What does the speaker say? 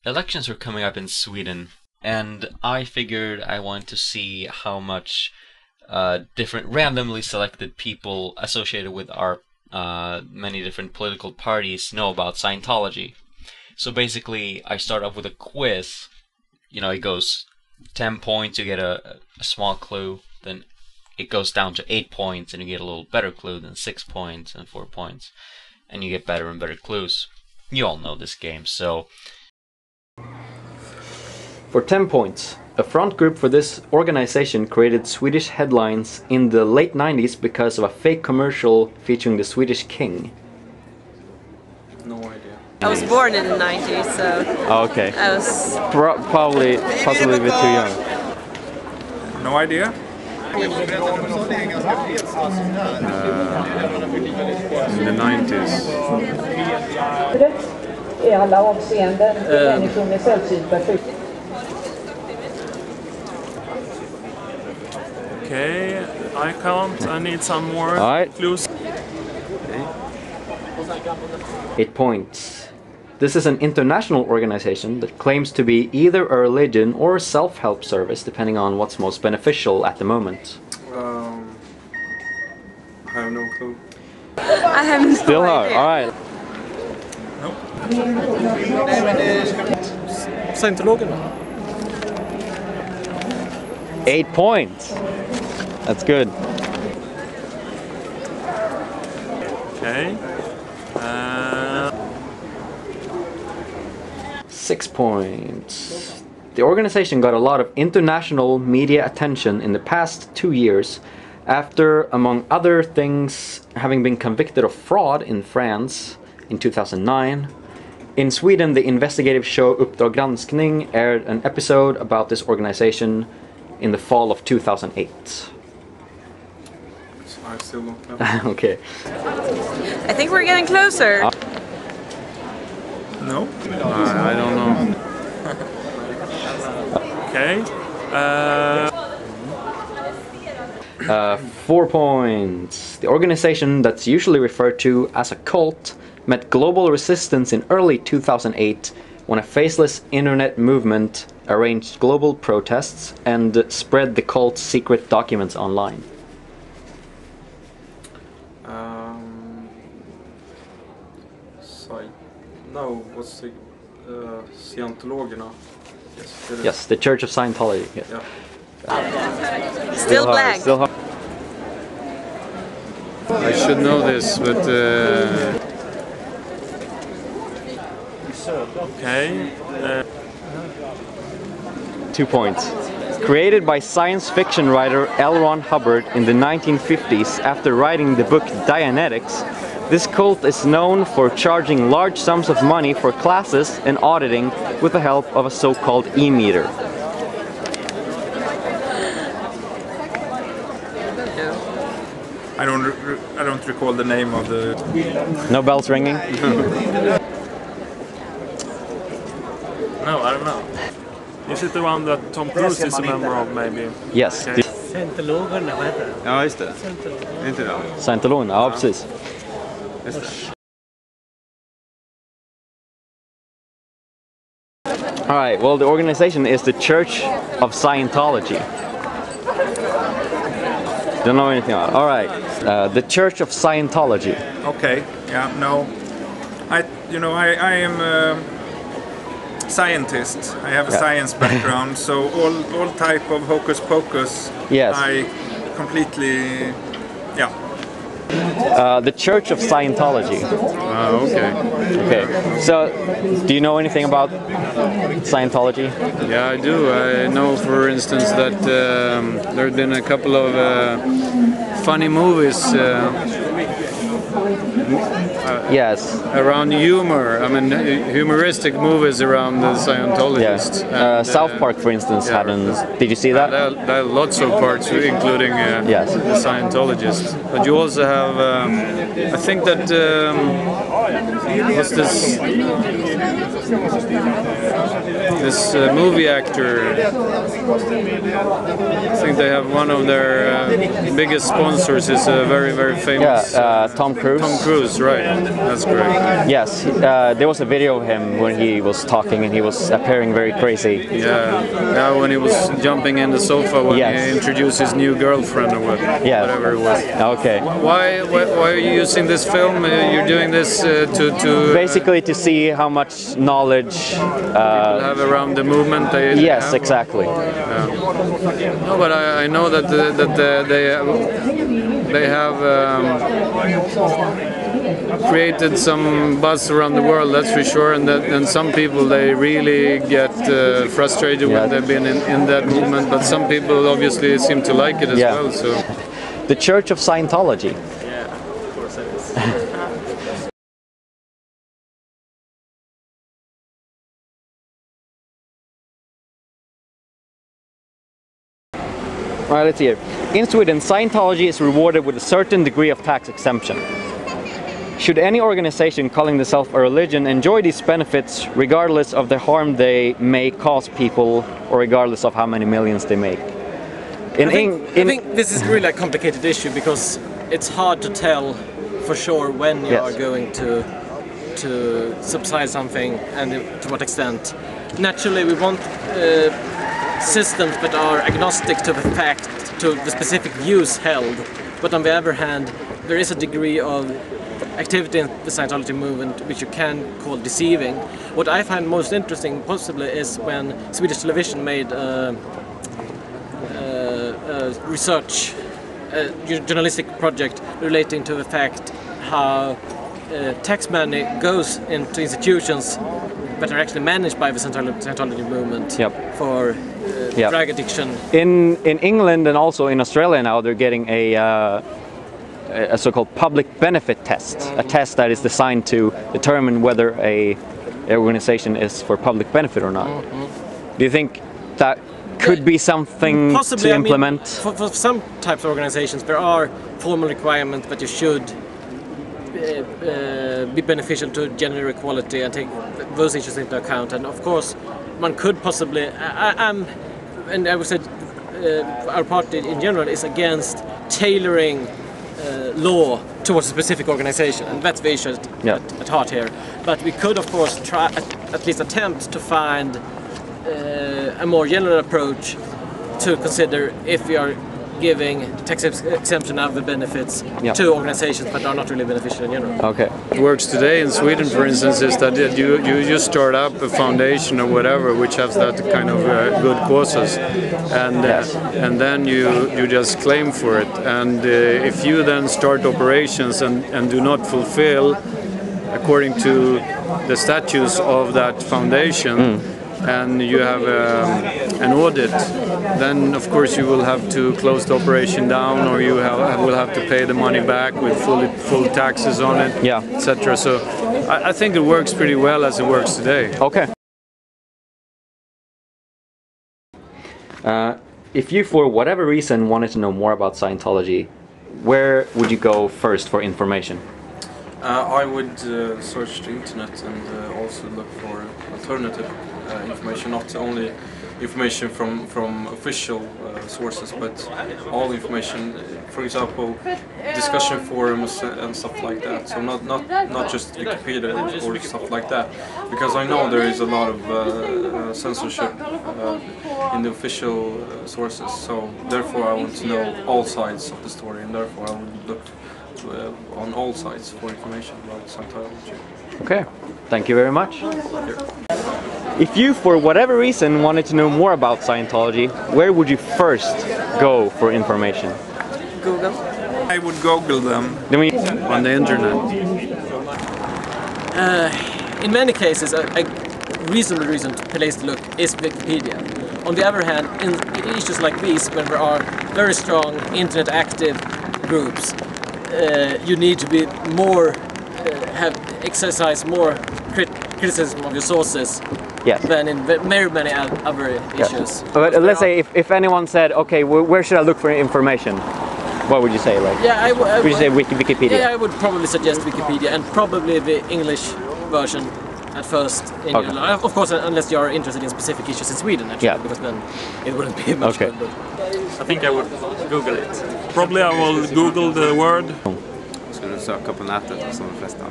elections were coming up in Sweden, and I figured I wanted to see how much different randomly selected people associated with our many different political parties know about Scientology. So basically, I start off with a quiz. You know, it goes 10 points, you get a small clue, then it goes down to 8 points, and you get a little better clue, then 6 points and 4 points, and you get better and better clues. You all know this game, so... For 10 points, a front group for this organization created Swedish headlines in the late 90s because of a fake commercial featuring the Swedish king. No idea. I was born in the 90s, so... Oh, okay. I was... Possibly a bit too young. No idea. In the 90s. I alla avseenden för människor med sällsynta sjukdomar. Okay, I can't. I need some more clues. 8 points. This is an international organization that claims to be either a religion or a self-help service, depending on what's most beneficial at the moment. I have no clue. I have no Still hard. idea. All right. Nope. Scientology. 8 points. That's good. Okay. 6 points. The organization got a lot of international media attention in the past 2 years after, among other things, having been convicted of fraud in France in 2009. In Sweden, the investigative show Uppdrag Granskning aired an episode about this organization in the fall of 2008. I still don't know. Okay. I think we're getting closer. No? I don't know. Okay. 4 points. The organization that's usually referred to as a cult met global resistance in early 2008 when a faceless internet movement arranged global protests and spread the cult's secret documents online. No, what's the Scientologerna? Yes, the Church of Scientology. Yes. Yeah. Still blank. Still hard. I should know this, but Okay. 2 points. Created by science fiction writer L. Ron Hubbard in the 1950s after writing the book Dianetics, this cult is known for charging large sums of money for classes and auditing with the help of a so-called e-meter. I don't recall the name of the... No bells ringing? No, I don't know. Is it the one that Tom Cruise is a member of, maybe? Yes. Okay. Scientologerna, vad heter det? ja, just det. Inte det. Scientologerna, ja precis. Just det. Alright, well the organization is the Church of Scientology. Don't know anything about it. Alright, the Church of Scientology. Okay, yeah, no. I am a scientist. I have a science background, so all type of hocus pocus, Yes. I completely, yeah. The Church of Scientology. Okay. Okay, so do you know anything about Scientology? Yeah, I do. I know, for instance, that there have been a couple of funny movies Yes. around humor. I mean, humoristic movies around the Scientologists. Yeah. And, South Park, for instance, yeah. had an... Did you see that? There are lots of parts, including Yes. the Scientologists. But you also have, I think that, what's this? The this movie actor. I think they have one of their biggest sponsors is a very, very famous. Tom Cruise. Tom Cruise, right? That's correct. Yes, there was a video of him when he was talking and he was appearing very crazy. Yeah, when he was jumping in the sofa when he introduced his new girlfriend or whatever it was. Okay. Why are you using this film? You're doing this to basically to see how much knowledge people have around the movement. Yes, have. Exactly. No, but I know that they have created some buzz around the world. That's for sure. And some people they really get frustrated when they've been in that movement. But some people obviously seem to like it as well. So the Church of Scientology. Yeah, of course it is. Alright, let's see here. In Sweden, Scientology is rewarded with a certain degree of tax exemption. Should any organization calling themselves a religion enjoy these benefits regardless of the harm they may cause people or regardless of how many millions they make? I think this is really a complicated issue because it's hard to tell for sure when you are going to subsidize something and to what extent. Naturally, we want systems that are agnostic to the fact, to the specific views held, but on the other hand, there is a degree of activity in the Scientology movement which you can call deceiving. What I find most interesting possibly is when Swedish television made research, journalistic project relating to the fact how tax money goes into institutions that are actually managed by the Scientology movement for drug addiction. In England and also in Australia now, they're getting a so-called public benefit test, a test that is designed to determine whether an organization is for public benefit or not. Do you think that could be something possibly, to implement? For some types of organizations, there are formal requirements that you should be beneficial to gender equality and take those issues into account. And of course, one could possibly, and I would say our party in general is against tailoring law towards a specific organization, and that's the issue at heart here. But we could, of course, try at least attempt to find a more general approach to consider if we are giving tax exemption of the benefits to organizations that are not really beneficial in general. Okay. It works today in Sweden, for instance, is that you just start up a foundation or whatever which has that kind of good causes, and then you just claim for it. And if you then start operations and do not fulfill according to the statutes of that foundation, and you have an audit, then of course you will have to close the operation down, or you will have to pay the money back with full taxes on it, etc. So I think it works pretty well as it works today. Okay. If you, for whatever reason, wanted to know more about Scientology, where would you go first for information? I would search the internet and also look for alternative information, not only information from official sources, but all information, for example, discussion forums and stuff like that. So not just Wikipedia or stuff like that, because I know there is a lot of censorship in the official sources. So therefore I want to know all sides of the story, and therefore I would look on all sides for information about Scientology. Okay, thank you very much. If you, for whatever reason, wanted to know more about Scientology, where would you first go for information? Google. I would Google them. On the internet. In many cases, a reasonable reason to place to look is Wikipedia. On the other hand, in issues like these, when there are very strong internet active groups, you need to be more, exercise more criticism of your sources than in very many other issues. But let's say if anyone said, okay, where should I look for information? What would you say? Like, would you say Wikipedia? Yeah, I would probably suggest Wikipedia, and probably the English version at first in your life. Of course, unless you are interested in specific issues in Sweden, actually, because then it wouldn't be much good. But I think I would Google it. Probably I will Google the word. Skulle söka på nätet som de flesta.